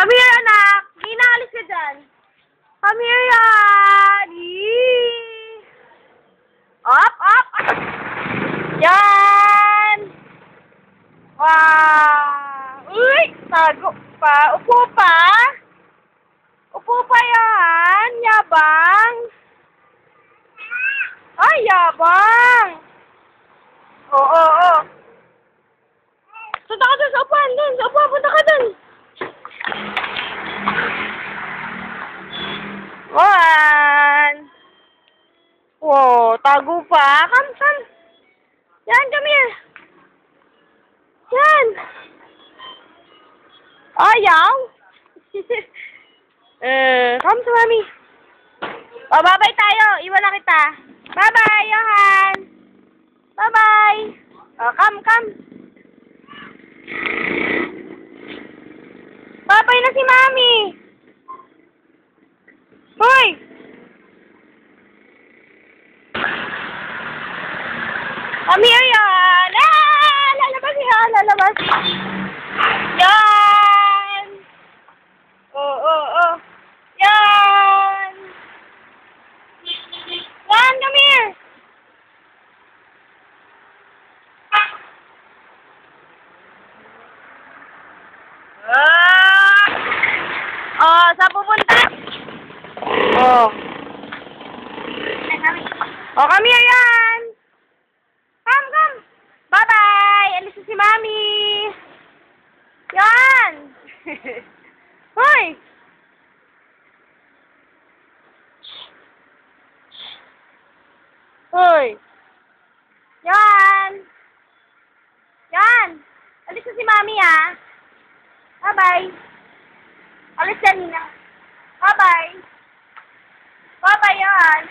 Come here, anak. Gina, alis ka dyan. Come here, yan. Yee. Up, up. Yan. Wow. Uy, tago pa. Upo pa. Upo pa yan. Yabang. Ay, yabang. Oo. Punta ka dun sa upuan. Dun, sa upuan. Punta ka dun. One. Wow, tago pa. Come. Yan, come here. Yan. Ayaw. Come to mommy. Oh, bye-bye tayo. Iwan na kita. Bye-bye, Johan. Bye-bye. Oh, come. Bye-bye na si mami. Hoy! Come here, yan! Ah! Lalabas yan! Lalabas! Yan! Oh! Yan! Yan, come here! Oh, saan pupunta? Oh, come here, yan! Come! Bye-bye! Alis na si mami! Yan! Hoy! Hoy! Yan! Alis na si mami, ah! Bye-bye! Alis ka, Nina! Bye-bye! Bye-bye, yan!